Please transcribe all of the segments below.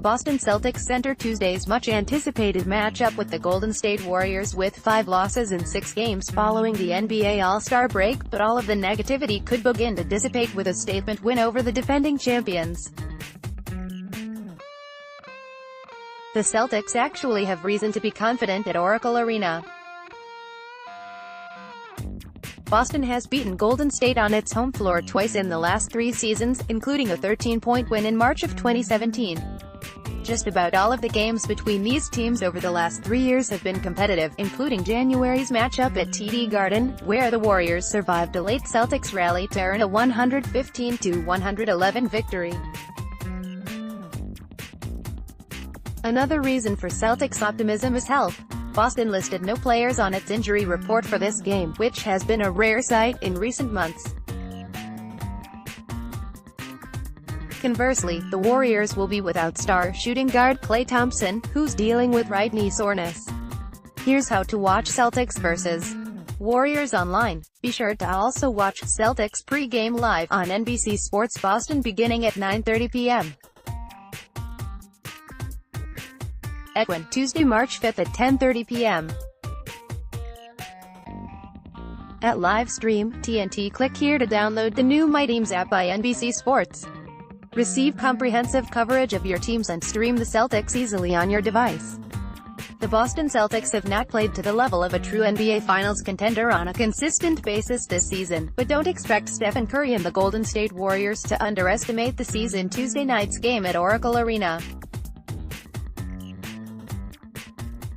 Boston Celtics enter Tuesday's much-anticipated matchup with the Golden State Warriors with 5 losses in 6 games following the NBA All-Star break, but all of the negativity could begin to dissipate with a statement win over the defending champions. The Celtics actually have reason to be confident at Oracle Arena. Boston has beaten Golden State on its home floor twice in the last 3 seasons, including a 13-point win in March of 2017. Just about all of the games between these teams over the last 3 years have been competitive, including January's matchup at TD Garden, where the Warriors survived a late Celtics rally to earn a 115-111 victory. Another reason for Celtics optimism is health. Boston listed no players on its injury report for this game, which has been a rare sight in recent months. Conversely, the Warriors will be without star shooting guard Klay Thompson, who's dealing with right knee soreness. Here's how to watch Celtics vs. Warriors online. Be sure to also watch Celtics pre-game live on NBC Sports Boston beginning at 9:30 p.m. Edwin, Tuesday, March 5th at 10:30 p.m. At live stream, TNT. Click here to download the new My Teams app by NBC Sports. Receive comprehensive coverage of your teams and stream the Celtics easily on your device. The Boston Celtics have not played to the level of a true NBA Finals contender on a consistent basis this season, but don't expect Stephen Curry and the Golden State Warriors to underestimate the season. Tuesday night's game at Oracle Arena.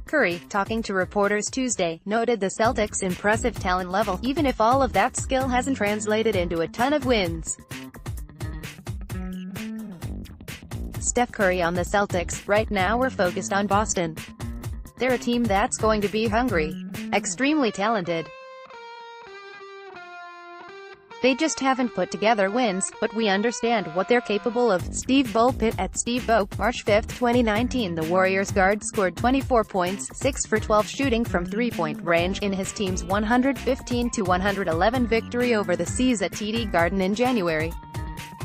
Curry, talking to reporters Tuesday, noted the Celtics' impressive talent level, even if all of that skill hasn't translated into a ton of wins. Steph Curry on the Celtics, right now we're focused on Boston. They're a team that's going to be hungry. Extremely talented. They just haven't put together wins, but we understand what they're capable of. Steve Bulpett at Steve Bope, March 5, 2019. The Warriors guard scored 24 points, 6 for 12 shooting from three-point range, in his team's 115-111 victory over the C's at TD Garden in January.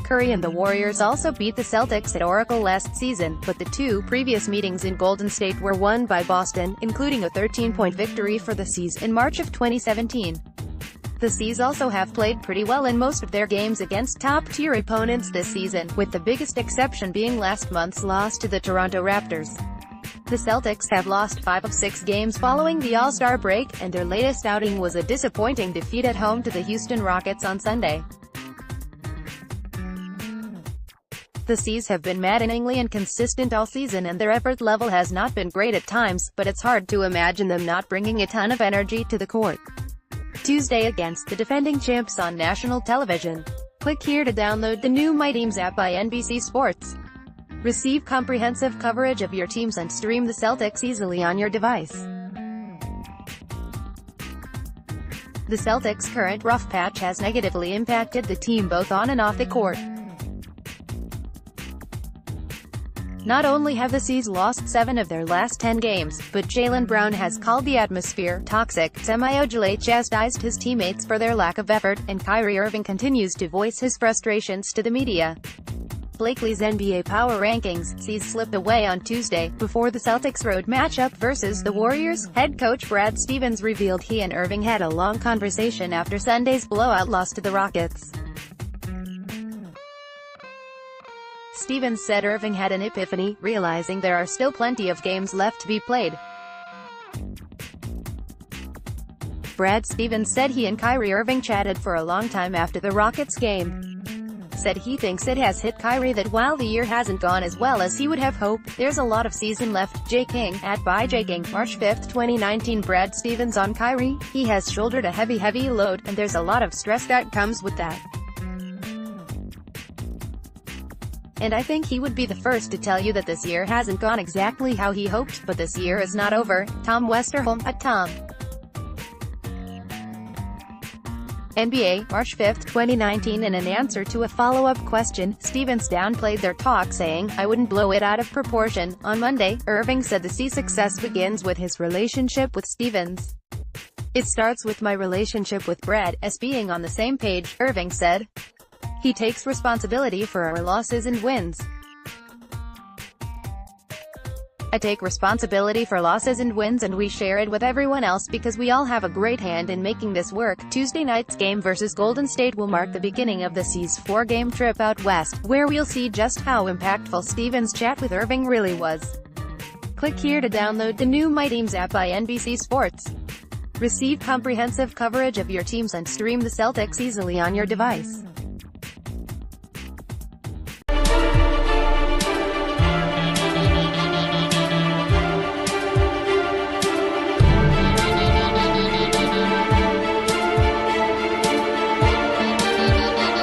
Curry and the Warriors also beat the Celtics at Oracle last season, but the 2 previous meetings in Golden State were won by Boston, including a 13-point victory for the C's in March of 2017. The C's also have played pretty well in most of their games against top-tier opponents this season, with the biggest exception being last month's loss to the Toronto Raptors. The Celtics have lost 5 of 6 games following the All-Star break, and their latest outing was a disappointing defeat at home to the Houston Rockets on Sunday. The C's have been maddeningly inconsistent all season and their effort level has not been great at times, but it's hard to imagine them not bringing a ton of energy to the court. Tuesday against the defending champs on national television. Click here to download the new My Teams app by NBC Sports. Receive comprehensive coverage of your teams and stream the Celtics easily on your device. The Celtics' current rough patch has negatively impacted the team both on and off the court. Not only have the C's lost 7 of their last 10 games, but Jaylen Brown has called the atmosphere toxic, Semi Ojeleye chastised his teammates for their lack of effort, and Kyrie Irving continues to voice his frustrations to the media. Blakely's NBA Power Rankings, C's slipped away on Tuesday, before the Celtics' road matchup versus the Warriors. Head coach Brad Stevens revealed he and Irving had a long conversation after Sunday's blowout loss to the Rockets. Stevens said Irving had an epiphany, realizing there are still plenty of games left to be played. Brad Stevens said he and Kyrie Irving chatted for a long time after the Rockets game. Said he thinks it has hit Kyrie that while the year hasn't gone as well as he would have hoped, there's a lot of season left. J. King, at @ByJKing, March 5, 2019. Brad Stevens on Kyrie. He has shouldered a heavy load, and there's a lot of stress that comes with that. And I think he would be the first to tell you that this year hasn't gone exactly how he hoped, but this year is not over. Tom Westerholm, at Tom. NBA, March 5, 2019. In an answer to a follow-up question, Stevens downplayed their talk, saying, "I wouldn't blow it out of proportion." On Monday, Irving said the C's success begins with his relationship with Stevens. "It starts with my relationship with Brad, us being on the same page," Irving said. "He takes responsibility for our losses and wins. I take responsibility for losses and wins, and we share it with everyone else because we all have a great hand in making this work. Tuesday night's game versus Golden State will mark the beginning of the C's 4-game trip out west, where we'll see just how impactful Stevens' chat with Irving really was. Click here to download the new My Teams app by NBC Sports. Receive comprehensive coverage of your teams and stream the Celtics easily on your device.